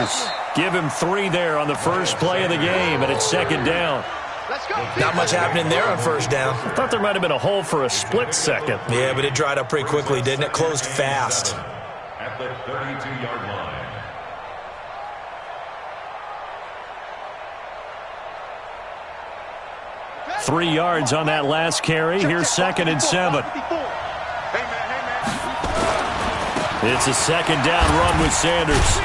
Sanders. Give him 3 there on the first play of the game, and it's second down. Not much happening there on first down. I thought there might have been a hole for a split second. Yeah, but it dried up pretty quickly, didn't it? Closed fast. At the 32-yard line. Three yards on that last carry. Here's second and 7. It's a second down run with Sanders.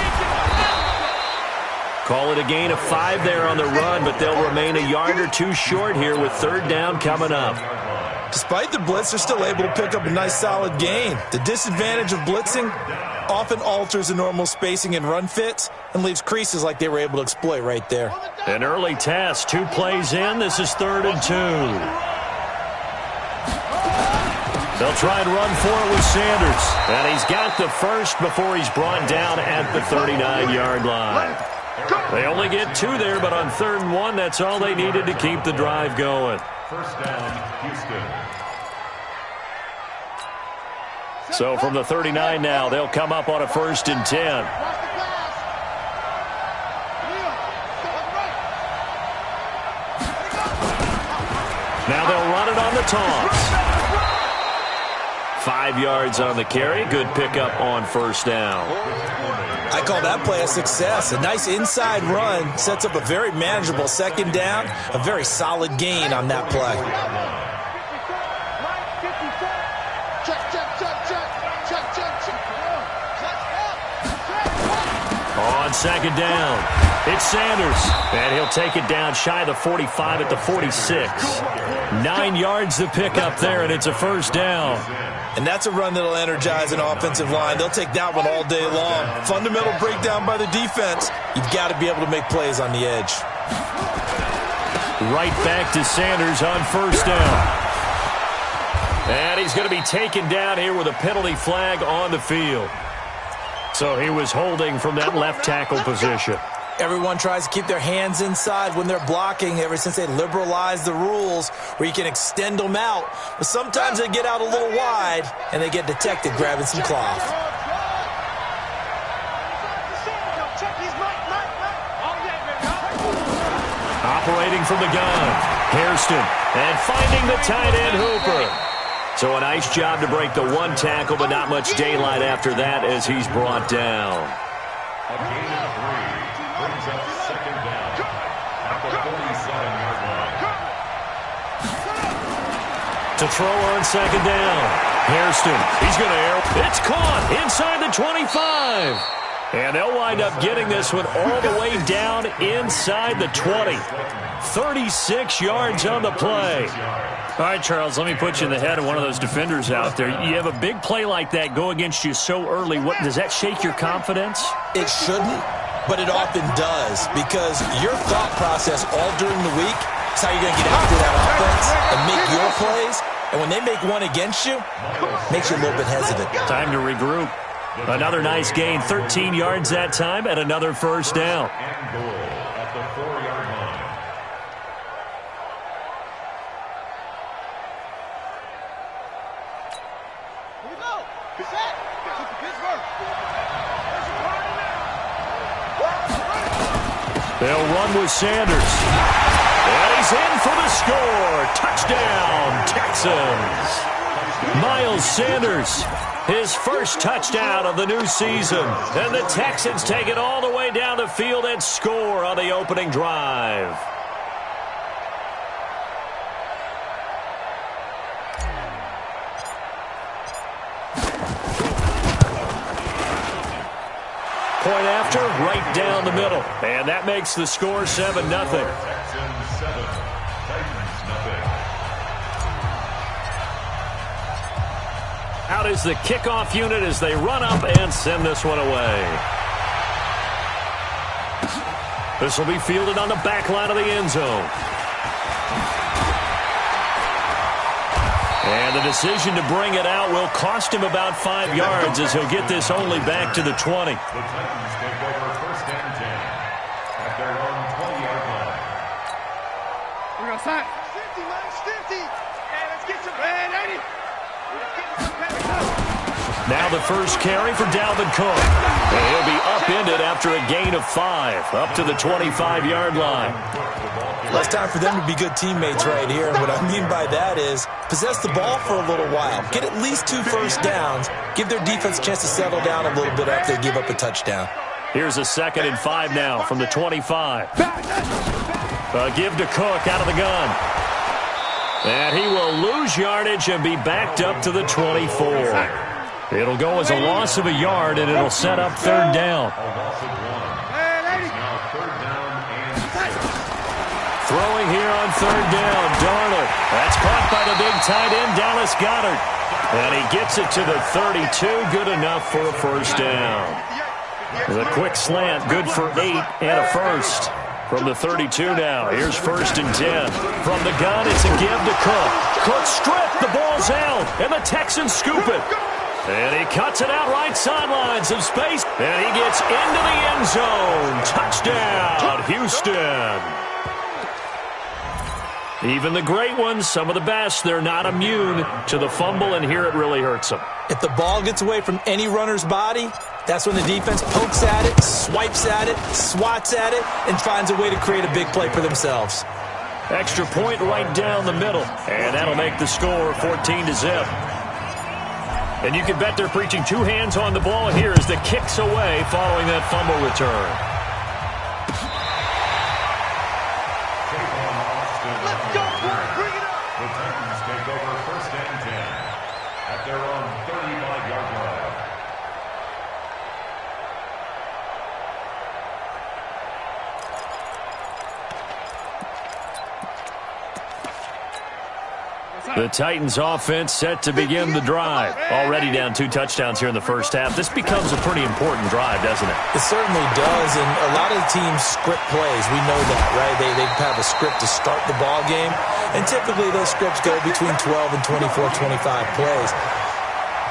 Call it a gain of 5 there on the run, but they'll remain a yard or 2 short here with third down coming up. Despite the blitz, they're still able to pick up a nice solid gain. The disadvantage of blitzing often alters the normal spacing and run fits and leaves creases like they were able to exploit right there. An early test, 2 plays in. This is 3rd and 2. They'll try and run for it with Sanders. And he's got the first before he's brought down at the 39-yard line. They only get 2 there, but on 3rd and 1, that's all they needed to keep the drive going. First down, Houston. So from the 39 now, they'll come up on a 1st and 10. Now they'll run it on the toss. 5 yards on the carry. Good pickup on first down. I call that play a success. A nice inside run sets up a very manageable second down. A very solid gain on that play. On second down, it's Sanders. And he'll take it down shy of the 45 at the 46. 9 yards to pick up there, and it's a first down. And that's a run that'll energize an offensive line. They'll take that one all day long. Fundamental breakdown by the defense. You've got to be able to make plays on the edge. Right back to Sanders on first down. And he's going to be taken down here with a penalty flag on the field. So he was holding from that left tackle position. Everyone tries to keep their hands inside when they're blocking ever since they liberalized the rules where you can extend them out. But sometimes they get out a little wide and they get detected grabbing some cloth. Operating from the gun, Hairston, and finding the tight end Hooper. So a nice job to break the 1 tackle, but not much daylight after that as he's brought down. A gain of 3 brings up second down at the 47-yard line. To throw on second down, Hairston, he's going to air. It's caught inside the 25. And they'll wind up getting this one all the way down inside the 20. 36 yards on the play. All right, Charles, let me put you in the head of one of those defenders out there. You have a big play like that go against you so early. What does that shake your confidence? It shouldn't, but it often does because your thought process all during the week is how you're going to get after that offense and make your plays. And when they make one against you, it makes you a little bit hesitant. Time to regroup. Another nice gain, 13 yards that time, and another first down. And goal at the 4-yard line. Here we go. Set. Pittsburgh. They'll run with Sanders. And he's in for the score. Touchdown, Texans. Miles Sanders. His first touchdown of the new season. And the Texans take it all the way down the field and score on the opening drive. Point after, right down the middle. And that makes the score 7-0. Texans 7, Titans nothing. Out is the kickoff unit as they run up and send this one away. This will be fielded on the back line of the end zone. And the decision to bring it out will cost him about 5 yards as he'll get this only back to the 20. The Titans take over first and 10 at their own 20-yard line. We're outside. 50, man. 50. Hey, let's get some. Hey, 80. Now the first carry for Dalvin Cook. And he'll be upended after a gain of 5, up to the 25-yard line. Less time for them to be good teammates right here. And what I mean by that is possess the ball for a little while. Get at least 2 first downs. Give their defense a chance to settle down a little bit after they give up a touchdown. Here's a 2nd and 5 now from the 25. Give to Cook out of the gun. And he will lose yardage and be backed up to the 24. It'll go as a loss of a yard, and it'll set up 3rd down. Throwing here on 3rd down, Darnold. That's caught by the big tight end, Dallas Goedert. And he gets it to the 32, good enough for a first down. The quick slant, good for 8 and a first. From the 32 now, here's 1st and 10. From the gun, it's a give to Cook. Cook stripped, the ball's out, and the Texans scoop it. And he cuts it out right sideline, some space, and he gets into the end zone. Touchdown, Houston. Even the great ones, some of the best, they're not immune to the fumble, and here it really hurts them. If the ball gets away from any runner's body, that's when the defense pokes at it, swipes at it, swats at it, and finds a way to create a big play for themselves. Extra point right down the middle, and that'll make the score 14-0. And you can bet they're preaching 2 hands on the ball here as the kick's away following that fumble return. The Titans offense set to begin the drive. Already down 2 touchdowns here in the first half. This becomes a pretty important drive, doesn't it? It certainly does, and a lot of the teams script plays. We know that, right? They have a script to start the ball game, and typically those scripts go between 12 and 24, 25 plays.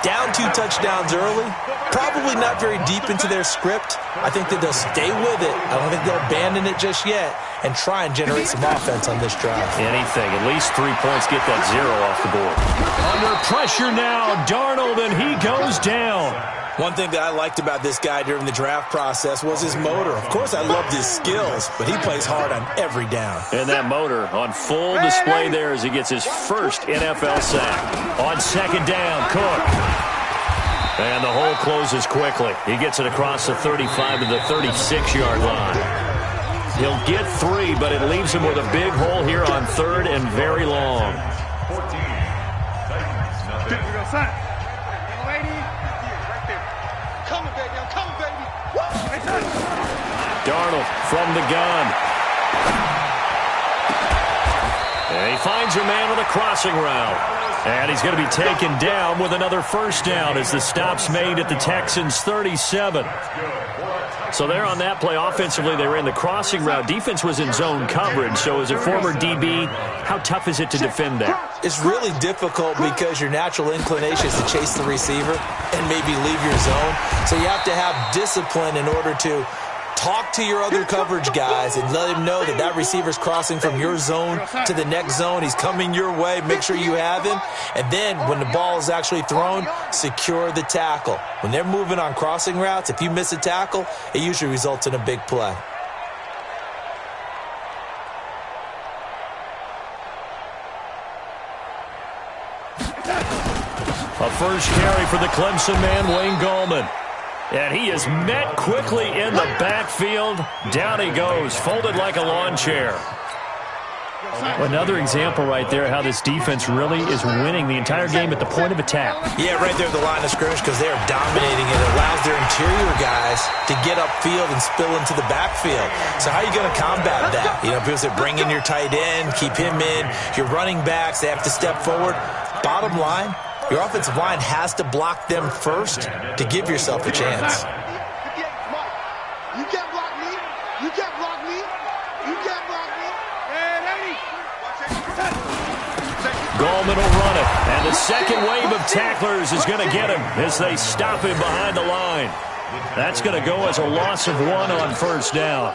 Down 2 touchdowns early, probably not very deep into their script. I think that they'll stay with it. I don't think they'll abandon it just yet and try and generate some offense on this drive. Anything, at least 3 points, get that 0 off the board. Under pressure now, Darnold, and he goes down. One thing that I liked about this guy during the draft process was his motor. Of course, I loved his skills, but he plays hard on every down. And that motor on full display there as he gets his first NFL sack. On 2nd down, Cook. And the hole closes quickly. He gets it across the 35 to the 36-yard line. He'll get 3, but it leaves him with a big hole here on 3rd and very long. 14. Titans, Darnold from the gun. And he finds your man with a crossing route. And he's going to be taken down with another first down as the stop's made at the Texans' 37. So there on that play, offensively, they ran the crossing route. Defense was in zone coverage. So as a former DB, how tough is it to defend that? It's really difficult because your natural inclination is to chase the receiver and maybe leave your zone. So you have to have discipline in order to talk to your other coverage guys and let him know that that receiver's crossing from your zone to the next zone. He's coming your way. Make sure you have him. And then when the ball is actually thrown, secure the tackle. When they're moving on crossing routes, if you miss a tackle, it usually results in a big play. A first carry for the Clemson man, Wayne Gallman. And he is met quickly in the backfield. Down he goes, folded like a lawn chair. Another example right there how this defense really is winning the entire game at the point of attack. Yeah, right there at the line of scrimmage because they are dominating it. It allows their interior guys to get upfield and spill into the backfield. So how are you going to combat that? You know, people say bring in your tight end, keep him in. Your running backs, they have to step forward. Bottom line, your offensive line has to block them first to give yourself a chance. You can't block me. You can't block me. You can't block me. Gallman will run it. And the second wave of tacklers is going to get him as they stop him behind the line. That's going to go as a loss of 1 on first down.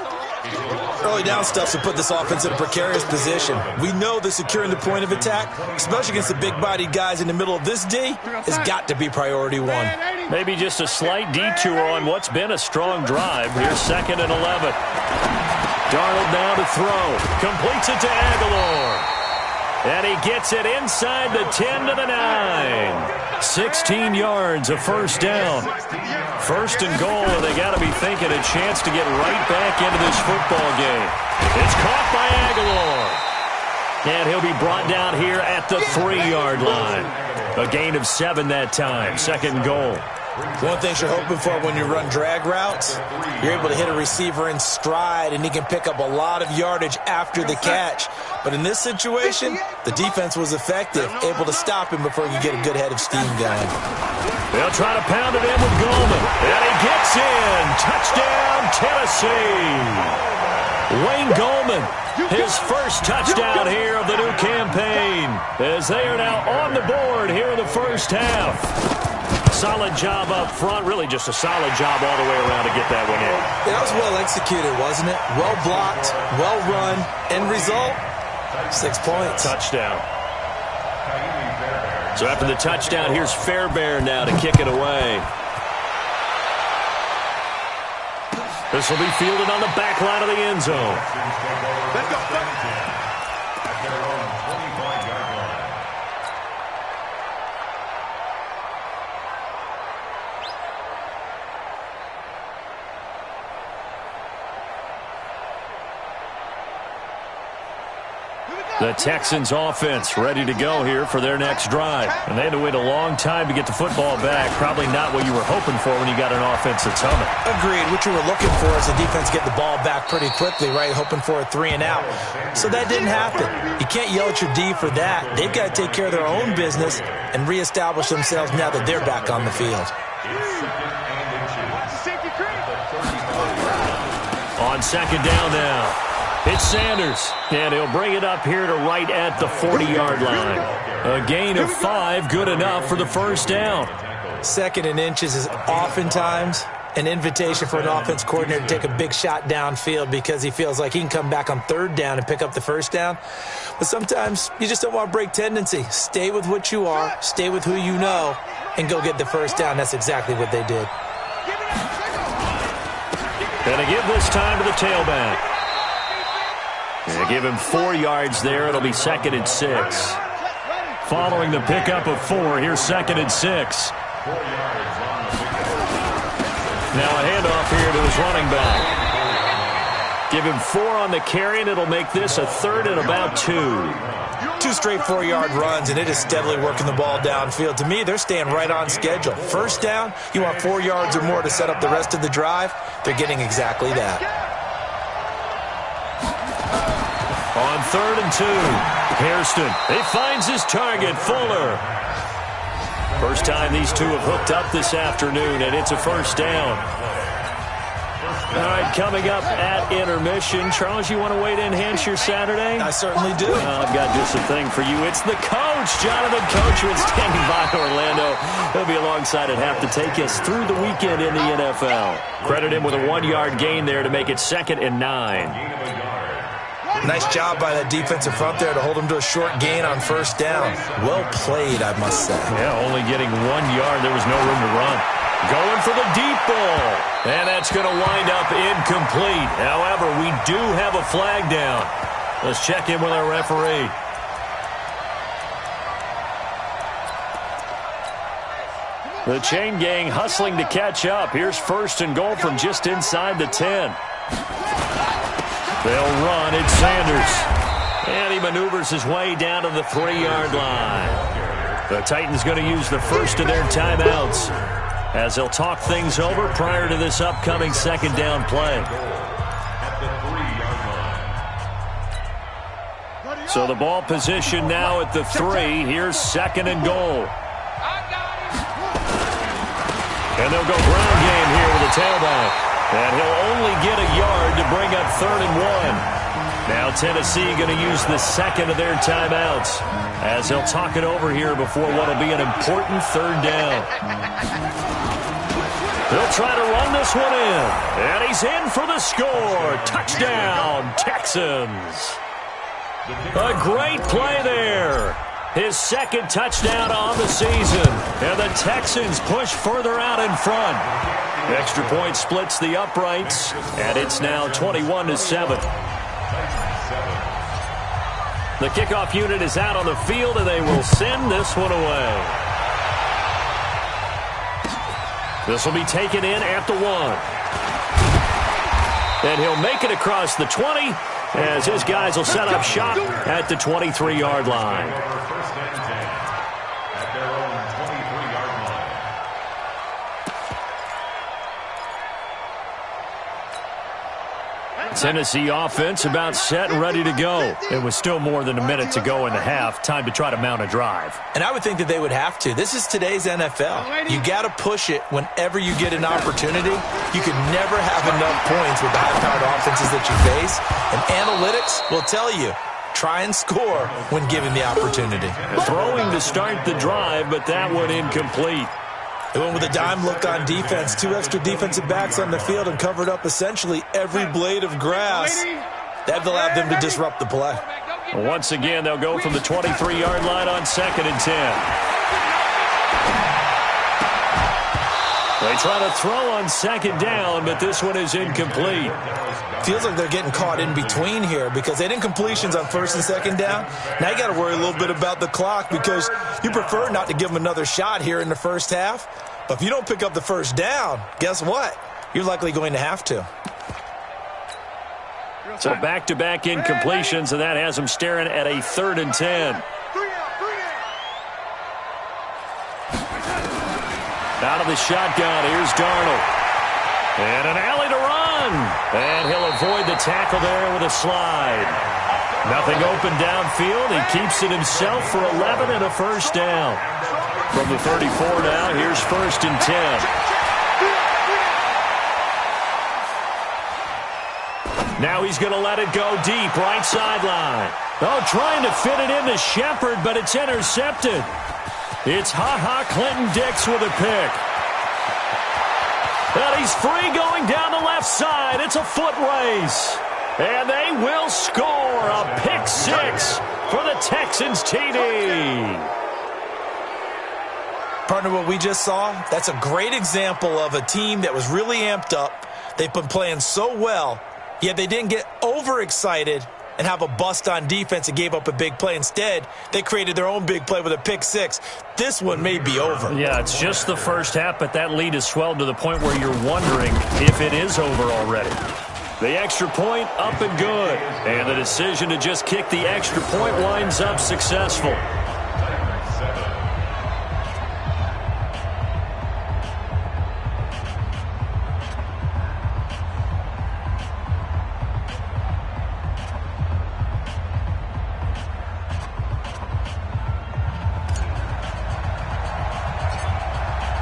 Early down stuff to put this offense in a precarious position. We know that securing the point of attack, especially against the big-bodied guys in the middle of this D, has got to be priority one. Maybe just a slight detour on what's been a strong drive. Here's 2nd and 11. Darnold now to throw. Completes it to Aguilar. And he gets it inside the 10 to the 9. 16 yards, a first down. 1st and goal, and they got to be thinking a chance to get right back into this football game. It's caught by Aguilar. And he'll be brought down here at the 3-yard line. A gain of 7 that time. 2nd and goal. One thing you're hoping for when you run drag routes, you're able to hit a receiver in stride, and he can pick up a lot of yardage after the catch. But in this situation, the defense was effective, able to stop him before he could get a good head of steam going. They'll try to pound it in with Goldman. And he gets in. Touchdown, Tennessee. Wayne Goldman, his first touchdown here of the new campaign, as they are now on the board here in the first half. Solid job up front, really just a solid job all the way around to get that one in. That was well executed, wasn't it? Well blocked, well run. End result, 6 points. Touchdown. So after the touchdown, here's Fairbairn now to kick it away. This will be fielded on the back line of the end zone. Let's go. The Texans offense ready to go here for their next drive. And they had to wait a long time to get the football back. Probably not what you were hoping for when you got an offense that's humming. Agreed. What you were looking for is the defense get the ball back pretty quickly, right? Hoping for a 3 and out. So that didn't happen. You can't yell at your D for that. They've got to take care of their own business and reestablish themselves now that they're back on the field. On 2nd down now. It's Sanders, and he'll bring it up here to right at the 40-yard line. A gain of 5, good enough for the first down. 2nd and inches is oftentimes an invitation for an offense coordinator to take a big shot downfield because he feels like he can come back on 3rd down and pick up the first down. But sometimes you just don't want to break tendency. Stay with what you are, stay with who you know, and go get the first down. That's exactly what they did. Gonna give this time to the tailback. They give him 4 yards there. It'll be 2nd and 6. Following the pickup of 4, here's 2nd and 6. Now a handoff here to his running back. Give him 4 on the carry, and it'll make this a 3rd and about 2. 2 straight 4-yard runs, and it is steadily working the ball downfield. To me, they're staying right on schedule. First down, you want 4 yards or more to set up the rest of the drive. They're getting exactly that. On 3rd and 2, Hairston. He finds his target, Fuller. First time these two have hooked up this afternoon, and it's a first down. All right, coming up at intermission. Charles, you want to wait to enhance your Saturday? I certainly do. I've got just a thing for you. It's the coach, Jonathan Coachman, standing by Orlando. He'll be alongside at half to take us through the weekend in the NFL. Credit him with a 1-yard gain there to make it 2nd and 9. Nice job by that defensive front there to hold him to a short gain on first down. Well played, I must say. Yeah, only getting 1 yard. There was no room to run. Going for the deep ball. And that's going to wind up incomplete. However, we do have a flag down. Let's check in with our referee. The chain gang hustling to catch up. Here's 1st and goal from just inside the 10. They'll run. It's Sanders. And he maneuvers his way down to the 3-yard line. The Titans going to use the first of their timeouts as they'll talk things over prior to this upcoming 2nd down play. So the ball position now at the 3. Here's 2nd and goal. And they'll go ground game here with the tailback. And he'll only get a yard to bring up 3rd and 1. Now Tennessee going to use the 2nd of their timeouts as they'll talk it over here before what will be an important 3rd down. He'll try to run this one in. And he's in for the score. Touchdown, Texans. A great play there. His second touchdown on the season. And the Texans push further out in front. Extra point splits the uprights. And it's now 21-7. The kickoff unit is out on the field, and they will send this one away. This will be taken in at the 1. And he'll make it across the 20 as his guys will set up shop at the 23-yard line. First and 10 at their own 23-yard line. Tennessee offense about set and ready to go. It was still more than a minute to go in the half. Time to try to mount a drive. And I would think that they would have to. This is today's NFL. You got to push it whenever you get an opportunity. You can never have enough points with the high-powered offenses that you face. And analytics will tell you, try and score when given the opportunity. Throwing to start the drive, but that one incomplete. They went with a dime look on defense, 2 extra defensive backs on the field and covered up essentially every blade of grass. That allowed them to disrupt the play. Once again, they'll go from the 23-yard line on 2nd and 10. They try to throw on 2nd down, but this one is incomplete. Feels like they're getting caught in between here because they didn't completions on 1st and 2nd down. Now you got to worry a little bit about the clock because you prefer not to give them another shot here in the first half. But if you don't pick up the first down, guess what? You're likely going to have to. So back-to-back incompletions, and that has them staring at a 3rd and 10. Out of the shotgun, here's Darnold. And an alley to run. And he'll avoid the tackle there with a slide. Nothing open downfield. He keeps it himself for 11 and a first down. From the 34 now, here's 1st and 10. Now he's going to let it go deep, right sideline. Oh, trying to fit it into Shepard, but it's intercepted. It's Clinton-Dix with a pick. And he's free going down the left side. It's a foot race. And they will score a pick 6 for the Texans TD. Partner, what we just saw, that's a great example of a team that was really amped up. They've been playing so well, yet they didn't get overexcited and have a bust on defense and gave up a big play. Instead, they created their own big play with a pick 6. This one may be over. Yeah, it's just the first half, but that lead has swelled to the point where you're wondering if it is over already. The extra point up and good. And the decision to just kick the extra point winds up successful.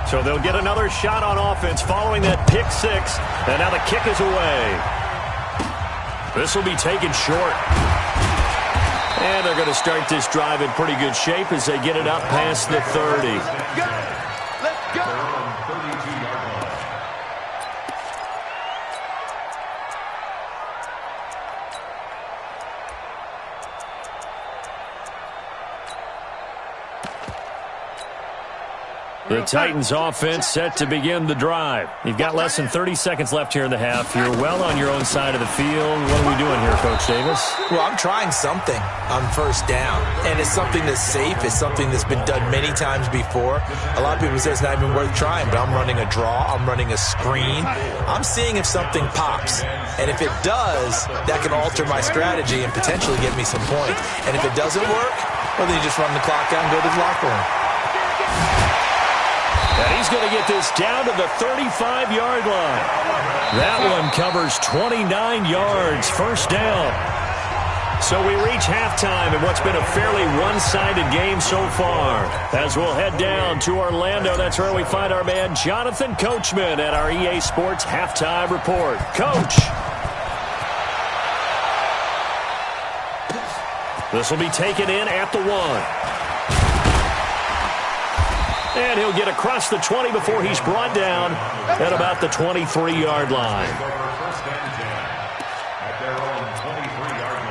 So they'll get another shot on offense following that pick 6. And now the kick is away. This will be taken short. And they're going to start this drive in pretty good shape as they get it up past the 30. Let's go. The Titans offense set to begin the drive. You've got less than 30 seconds left here in the half. You're well on your own side of the field. What are we doing here, Coach Davis? Well, I'm trying something on first down, and it's something that's safe. It's something that's been done many times before. A lot of people say it's not even worth trying, but I'm running a draw. I'm running a screen. I'm seeing if something pops, and if it does, that can alter my strategy and potentially get me some points. And if it doesn't work, well, then you just run the clock down and go to the locker room. And he's going to get this down to the 35-yard line. That one covers 29 yards, first down. So we reach halftime in what's been a fairly one-sided game so far. As we'll head down to Orlando, that's where we find our man Jonathan Coachman at our EA Sports Halftime Report. Coach. This will be taken in at the 1. And he'll get across the 20 before he's brought down at about the 23-yard line. First and 10 at their own 23-yard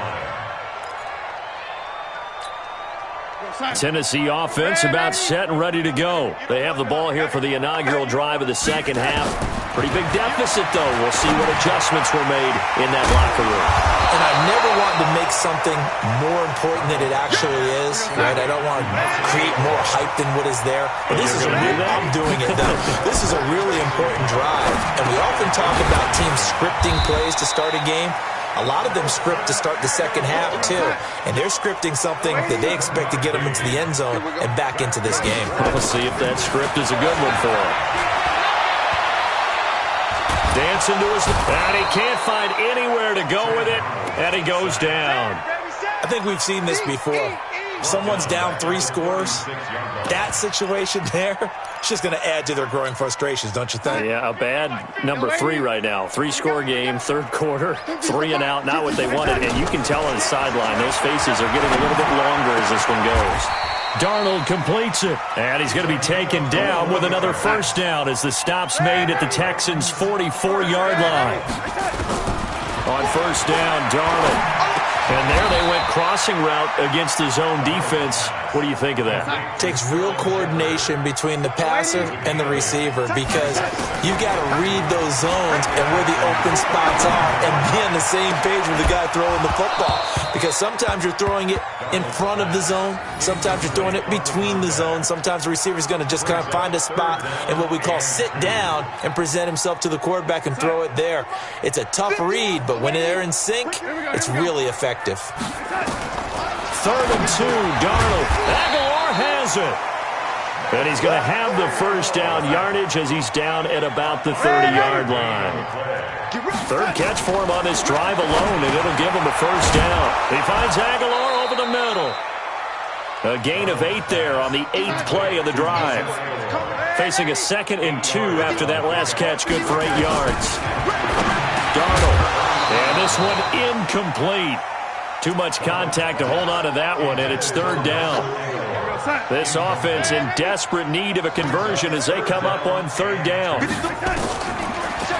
line. Tennessee offense about set and ready to go. They have the ball here for the inaugural drive of the second half. Pretty big deficit, though. We'll see what adjustments were made in that locker room. And I never want to make something more important than it actually is, right? I don't want to create more hype than what is there. But this is I'm doing it, though. This is a really important drive. And we often talk about teams scripting plays to start a game. A lot of them script to start the second half, too. And they're scripting something that they expect to get them into the end zone and back into this game. We'll see if that script is a good one for them. Dancing to his... And he can't find anywhere to go with it. And he goes down. I think we've seen this before. Someone's down 3 scores. That situation there, it's just going to add to their growing frustrations, don't you think? Yeah, a bad number 3 right now. 3-score game, third quarter, 3 and out, not what they wanted. And you can tell on the sideline, those faces are getting a little bit longer as this one goes. Darnold completes it, and he's going to be taken down with another first down as the stop's made at the Texans' 44-yard line. On first down, Darnold. And there they went crossing route against the zone defense. What do you think of that? Takes real coordination between the passer and the receiver because you got to read those zones and where the open spots are and be on the same page with the guy throwing the football. Because sometimes you're throwing it in front of the zone. Sometimes you're throwing it between the zones. Sometimes the receiver's going to just kind of find a spot and what we call sit down and present himself to the quarterback and throw it there. It's a tough read, but when they're in sync, it's really effective. 3rd and 2, Darnold. Aguilar has it. And he's going to have the first down yardage as he's down at about the 30-yard line. Third catch for him on this drive alone, and it'll give him a first down. He finds Aguilar over the middle. A gain of 8 there on the 8th play of the drive. Facing a 2nd and 2 after that last catch, good for 8 yards. Darnold. And this one incomplete. Too much contact to hold on to that one, and it's 3rd down. This offense in desperate need of a conversion as they come up on 3rd down.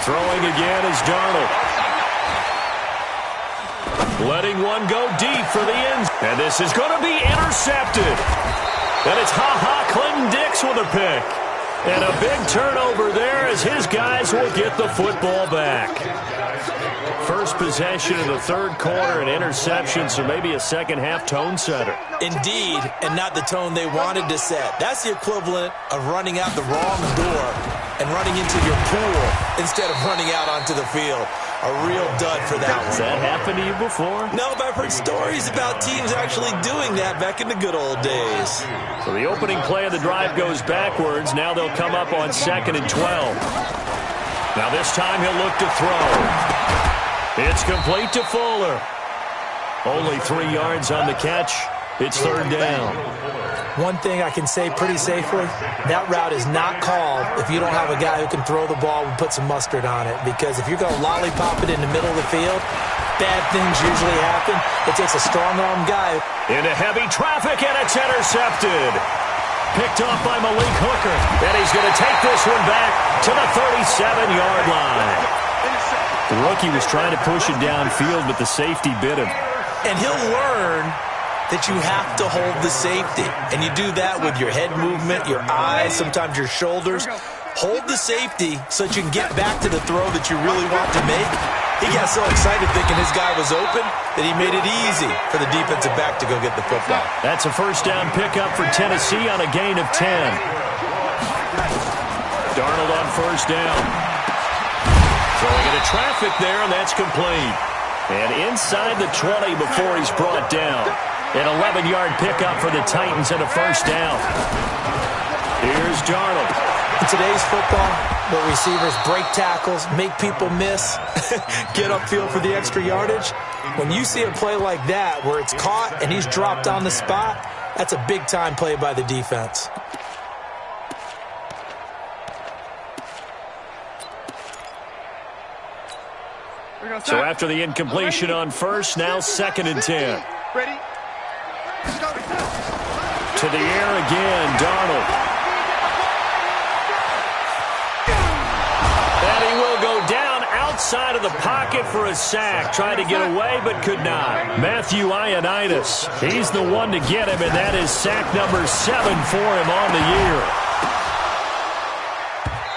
Throwing again is Darnold. Letting one go deep for the end. And this is going to be intercepted. And it's Clinton-Dix with a pick. And a big turnover there as his guys will get the football back. First possession of the third quarter, an interception, so maybe a second-half tone setter. Indeed, and not the tone they wanted to set. That's the equivalent of running out the wrong door and running into your pool instead of running out onto the field. A real dud for that one. Has that happened to you before? No, but I've heard stories about teams actually doing that back in the good old days. So the opening play of the drive goes backwards. Now they'll come up on 2nd and 12. Now this time he'll look to throw. It's complete to Fuller. Only 3 yards on the catch. It's 3rd down. One thing I can say pretty safely, that route is not called if you don't have a guy who can throw the ball and put some mustard on it. Because if you're going to lollipop it in the middle of the field, bad things usually happen. It takes a strong-arm guy. Into heavy traffic, and it's intercepted. Picked off by Malik Hooker. And he's going to take this one back to the 37-yard line. The rookie was trying to push it downfield, but the safety bit him. And he'll learn that you have to hold the safety. And you do that with your head movement, your eyes, sometimes your shoulders. Hold the safety so that you can get back to the throw that you really want to make. He got so excited thinking his guy was open that he made it easy for the defensive back to go get the football. That's a first down pickup for Tennessee on a gain of 10. Darnold on first down. Throwing into traffic there, and that's complete. And inside the 20 before he's brought down. An 11-yard pickup for the Titans and a first down. Here's Darnold. In today's football, where receivers break tackles, make people miss, get upfield for the extra yardage, when you see a play like that where it's caught and he's dropped on the spot, that's a big-time play by the defense. So after the incompletion on first, now 2nd and 10. Ready? To the air again, Darnold. inside of the pocket for a sack. Tried to get away, but could not. Matthew Ioannidis, he's the one to get him, and that is sack number 7 for him on the year.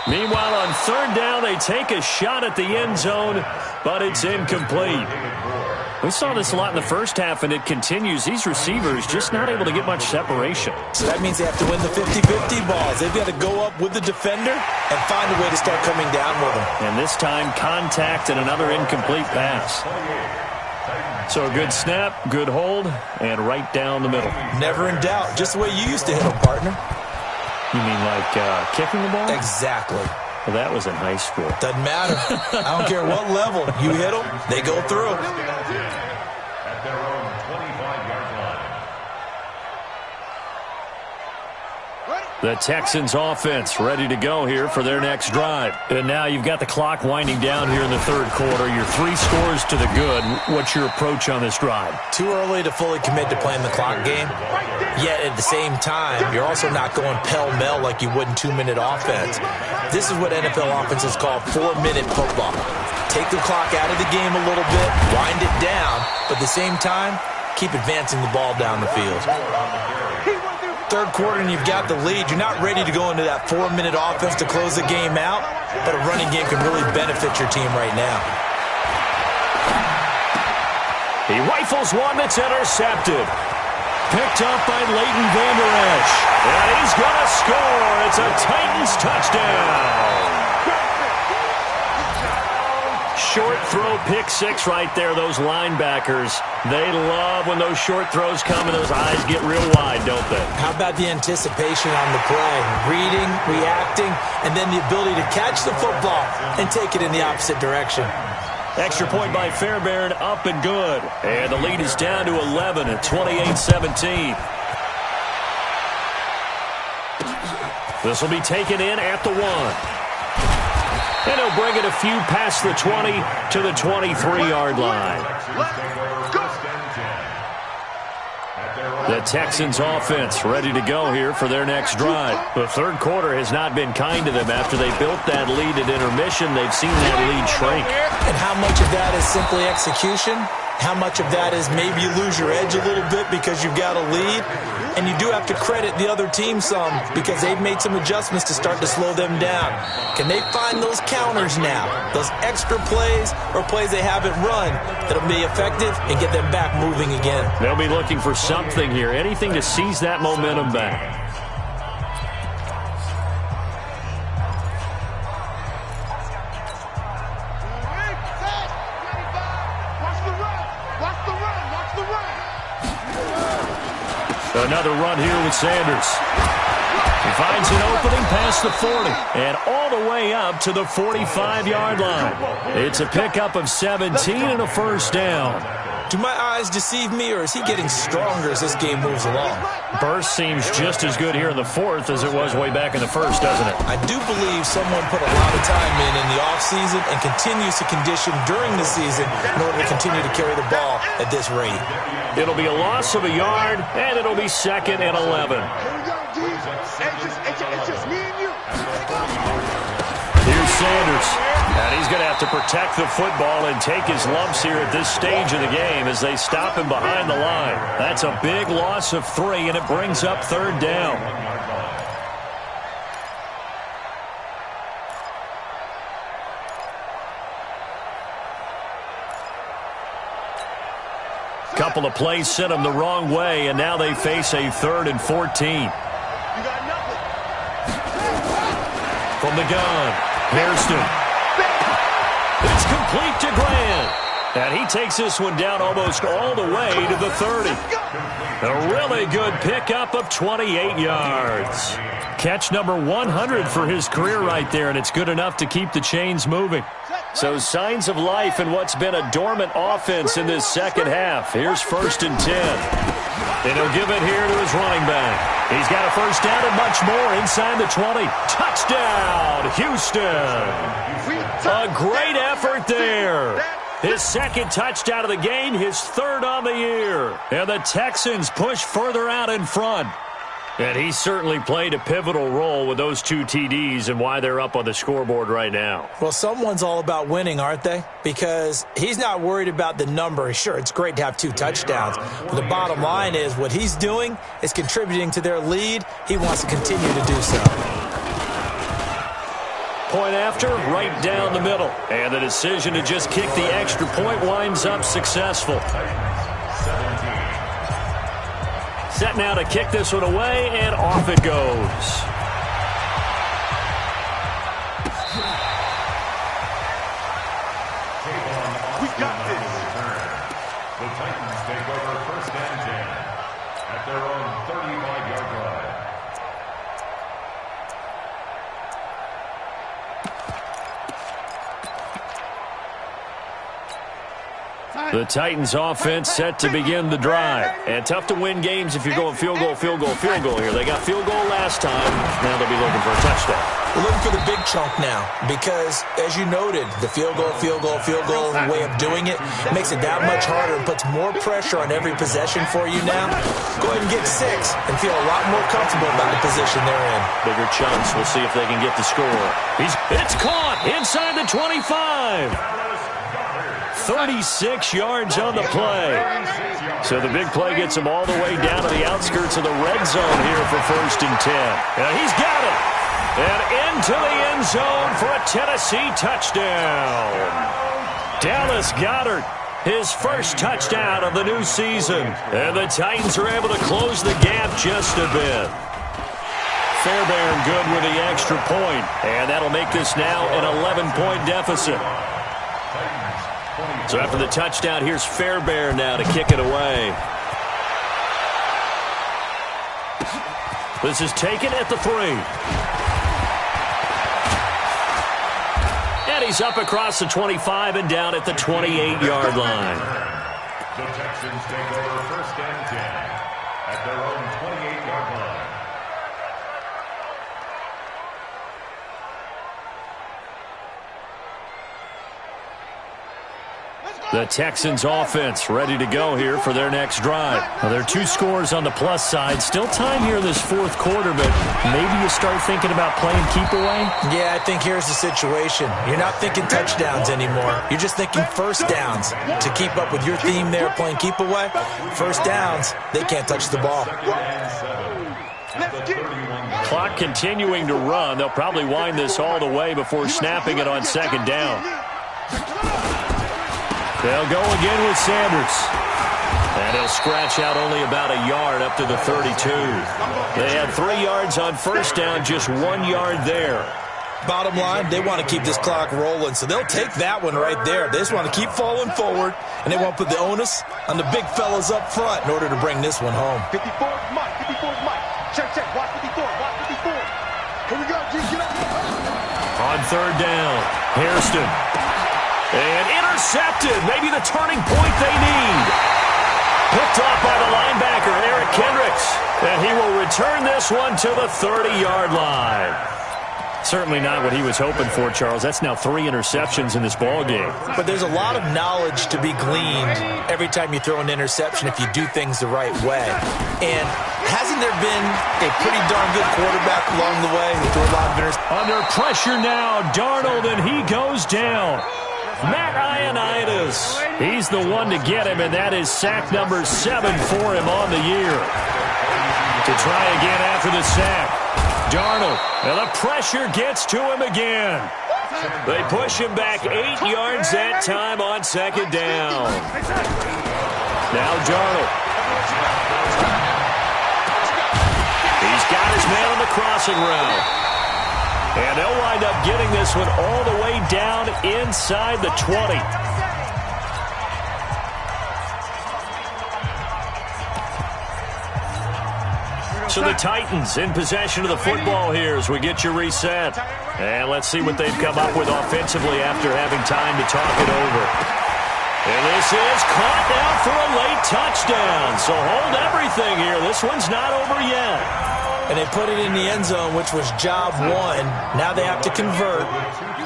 Meanwhile, on third down, they take a shot at the end zone, but it's incomplete. We saw this a lot in the first half, and it continues. These receivers just not able to get much separation. So that means they have to win the 50-50 balls. They've got to go up with the defender and find a way to start coming down with them. And this time, contact and another incomplete pass. So a good snap, good hold, and right down the middle. Never in doubt. Just the way you used to hit them, partner. You mean like kicking the ball? Exactly. Well, that was in high school. Doesn't matter. I don't care what level. You hit them, they go through. At their own 25-yard line. The Texans offense ready to go here for their next drive. And now you've got the clock winding down here in the third quarter. You're 3 scores to the good. What's your approach on this drive? Too early to fully commit to playing the clock game. Yet at the same time, you're also not going pell-mell like you would in 2-minute offense. This is what NFL offenses call 4-minute football. Take the clock out of the game a little bit, wind it down, but at the same time, keep advancing the ball down the field. Third quarter and you've got the lead. You're not ready to go into that 4-minute offense to close the game out, but a running game can really benefit your team right now. He rifles one that's intercepted. Picked up by Leighton Vander Esch. And he's going to score. It's a Titans touchdown. Short throw, pick 6 right there. Those linebackers, they love when those short throws come and those eyes get real wide, don't they? How about the anticipation on the play? Reading, reacting, and then the ability to catch the football and take it in the opposite direction. Extra point by Fairbairn, up and good. And the lead is down to 11 at 28-17. This will be taken in at the 1. And he'll bring it a few past the 20 to the 23-yard line. The Texans offense ready to go here for their next drive. The third quarter has not been kind to them. After they built that lead at intermission, they've seen that lead shrink. And how much of that is simply execution? How much of that is maybe you lose your edge a little bit because you've got a lead? And you do have to credit the other team some because they've made some adjustments to start to slow them down. Can they find those counters now, those extra plays or plays they haven't run that'll be effective and get them back moving again? They'll be looking for something here, anything to seize that momentum back. Another run here with Sanders. He finds an opening past the 40 and all the way up to the 45-yard line. It's a pickup of 17 and a first down. Do my eyes deceive me, or is he getting stronger as this game moves along? Burst seems just as good here in the fourth as it was way back in the first, doesn't it? I do believe someone put a lot of time in the offseason and continues to condition during the season in order to continue to carry the ball at this rate. It'll be a loss of a yard, and it'll be 2nd and 11. It's just me and you. Here's Sanders. And he's going to have to protect the football and take his lumps here at this stage of the game as they stop him behind the line. That's a big loss of 3, and it brings up 3rd down. Couple of plays sent them the wrong way, and now they face a 3rd and 14. From the gun, Hairston. It's complete to Grant. And he takes this one down almost all the way to the 30. A really good pickup of 28 yards. Catch number 100 for his career right there, and it's good enough to keep the chains moving. So signs of life in what's been a dormant offense in this second half. Here's 1st and 10. And he'll give it here to his running back. He's got a first down and much more inside the 20. Touchdown, Houston. A great effort there. His 2nd touchdown of the game, his 3rd on the year. And the Texans push further out in front. And he certainly played a pivotal role with those 2 TDs and why they're up on the scoreboard right now. Well, someone's all about winning, aren't they? Because he's not worried about the number. Sure, it's great to have 2 touchdowns. But the bottom line is what he's doing is contributing to their lead. He wants to continue to do so. Point after, right down the middle. And the decision to just kick the extra point winds up successful. Set now to kick this one away, and off it goes. We got this. The Titans take over 1st and 10 at their own 35-yard line. The Titans offense set to begin the drive. And tough to win games if you're going field goal, field goal, field goal here. They got field goal last time. Now they'll be looking for a touchdown. We're looking for the big chunk now because, as you noted, the field goal way of doing it makes it that much harder and puts more pressure on every possession for you now. Go ahead and get 6 and feel a lot more comfortable about the position they're in. Bigger chunks. We'll see if they can get the score. It's caught inside the 25. 36 yards on the play. So the big play gets him all the way down to the outskirts of the red zone here for 1st and 10. And he's got it. And into the end zone for a Tennessee touchdown. Dallas Goedert, his first touchdown of the new season. And the Titans are able to close the gap just a bit. Fairbairn good with the extra point. And that'll make this now an 11-point deficit. So after the touchdown, here's Fairbairn now to kick it away. This is taken at the 3. And he's up across the 25 and down at the 28-yard line. The Texans take over 1st and 10 at their own 28-yard line. The Texans offense ready to go here for their next drive. Now, there are 2 scores on the plus side. Still time here in this 4th quarter, but maybe you start thinking about playing keep away? Yeah, I think here's the situation. You're not thinking touchdowns anymore. You're just thinking 1st downs. To keep up with your theme there, playing keep away, 1st downs, they can't touch the ball. Clock continuing to run. They'll probably wind this all the way before snapping it on 2nd down. They'll go again with Sanders. And he'll scratch out only about a yard up to the 32. They had 3 yards on 1st down, just 1 yard there. Bottom line, they want to keep this clock rolling, so they'll take that one right there. They just want to keep falling forward, and they want to put the onus on the big fellas up front in order to bring this one home. 54 is Mike. 54 is Mike. Check. Watch 54. Watch 54. Here we go. Get up. On 3rd down, Hairston. And intercepted. Maybe the turning point they need. Picked off by the linebacker, Eric Kendricks. And he will return this one to the 30-yard line. Certainly not what he was hoping for, Charles. That's now 3 interceptions in this ball game. But there's a lot of knowledge to be gleaned every time you throw an interception if you do things the right way. And hasn't there been a pretty darn good quarterback along the way who threw a lot of interceptions? Under pressure now, Darnold, and he goes down. Matt Ioannidis, he's the one to get him, and that is sack number 7 for him on the year. To try again after the sack. Darnold, and the pressure gets to him again. They push him back 8 yards that time on 2nd down. Now Darnold. He's got his man on the crossing route. And they'll wind up getting this one all the way down inside the 20. So the Titans in possession of the football here as we get you reset. And let's see what they've come up with offensively after having time to talk it over. And this is caught now for a late touchdown. So hold everything here. This one's not over yet. And they put it in the end zone, which was job one. Now they have to convert,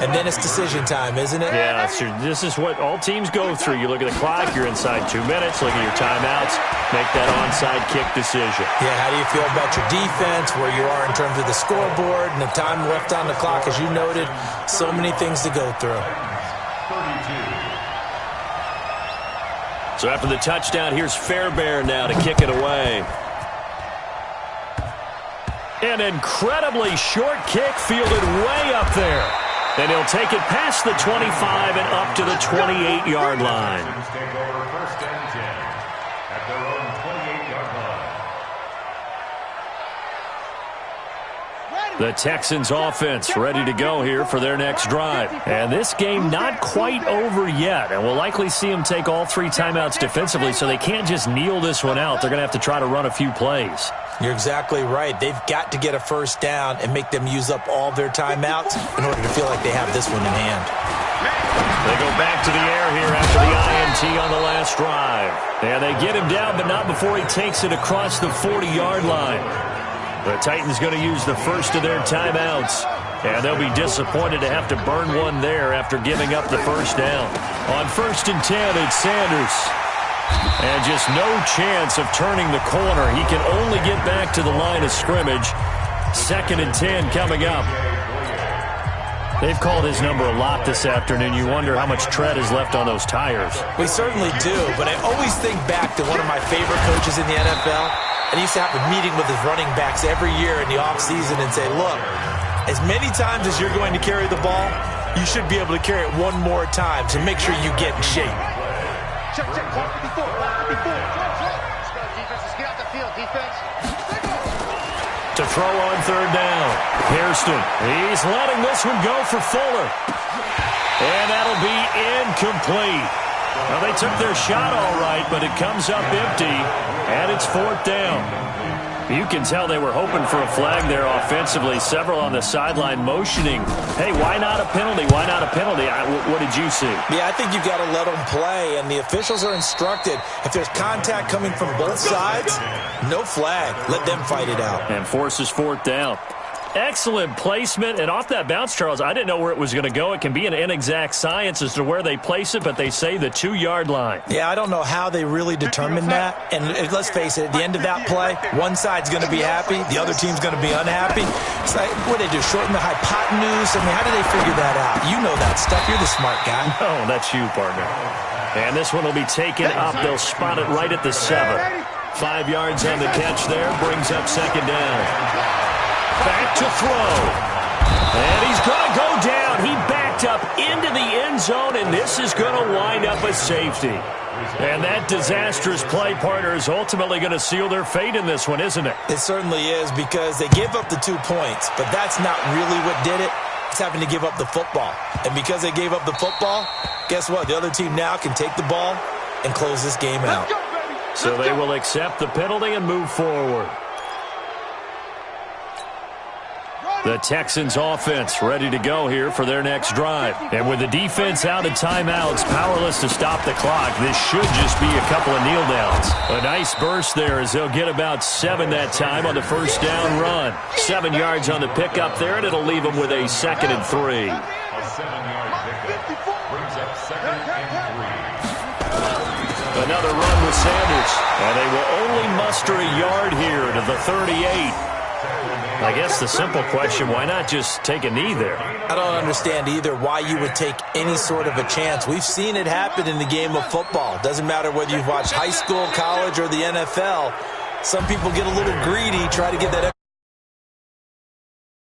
and then it's decision time, isn't it? Yeah, so this is what all teams go through. You look at the clock, you're inside 2 minutes, look at your timeouts, make that onside kick decision. Yeah, how do you feel about your defense, where you are in terms of the scoreboard, and the time left on the clock, as you noted? So many things to go through. So after the touchdown, here's Fairbairn now to kick it away. An incredibly short kick fielded way up there. And he'll take it past the 25 and up to the 28-yard line. Take over first and 10 at their own 28-yard line. The Texans offense ready to go here for their next drive. And this game not quite over yet. And we'll likely see them take all 3 timeouts defensively, so they can't just kneel this one out. They're going to have to try to run a few plays. You're exactly right. They've got to get a first down and make them use up all their timeouts in order to feel like they have this one in hand. They go back to the air here after the INT on the last drive. And they get him down, but not before he takes it across the 40-yard line. The Titans going to use the first of their timeouts. And they'll be disappointed to have to burn one there after giving up the first down. On 1st and 10, it's Sanders. And just no chance of turning the corner. He can only get back to the line of scrimmage. 2nd and 10 coming up. They've called his number a lot this afternoon. You wonder how much tread is left on those tires. We certainly do, but I always think back to one of my favorite coaches in the NFL. And he used to have a meeting with his running backs every year in the offseason and say, look, as many times as you're going to carry the ball, you should be able to carry it one more time to make sure you get in shape. Check, clock 54. Let's go, defense. Let's get out the field, defense. To throw on 3rd down. Hairston, he's letting this one go for Fuller. And that'll be incomplete. Well, they took their shot all right, but it comes up empty, and it's 4th down. You can tell they were hoping for a flag there offensively. Several on the sideline motioning, hey, why not a penalty? Why not a penalty? What did you see? Yeah, I think you've got to let them play, and the officials are instructed. If there's contact coming from both sides, no flag. Let them fight it out. And forces 4th down. Excellent placement, and off that bounce, Charles, I didn't know where it was going to go. It can be an inexact science as to where they place it, but they say the 2-yard line. Yeah, I don't know how they really determined that. And let's face it, at the end of that play, one side's going to be happy, the other team's going to be unhappy. It's like, what do they do, shorten the hypotenuse? I mean, how do they figure that out? You know that stuff. You're the smart guy. No, that's you, partner. And this one will be taken up. They'll spot it right at the 7. 5 yards on the catch there, brings up 2nd down. Back to throw. And he's going to go down. He backed up into the end zone, and this is going to wind up a safety. And that disastrous play, partner, is ultimately going to seal their fate in this one, isn't it? It certainly is, because they gave up the 2 points, but that's not really what did it. It's having to give up the football. And because they gave up the football, guess what? The other team now can take the ball and close this game out. So they will accept the penalty and move forward. The Texans offense ready to go here for their next drive. And with the defense out of timeouts, powerless to stop the clock, this should just be a couple of kneel downs. A nice burst there as they'll get about 7 that time on the first down run. 7 yards on the pickup there, and it'll leave them with a 2nd and 3. A 7-yard pickup brings up 2nd and 3. Another run with Sanders. And they will only muster a yard here to the 38. I guess the simple question, why not just take a knee there? I don't understand either why you would take any sort of a chance. We've seen it happen in the game of football. Doesn't matter whether you've watched high school, college, or the NFL. Some people get a little greedy, try to get that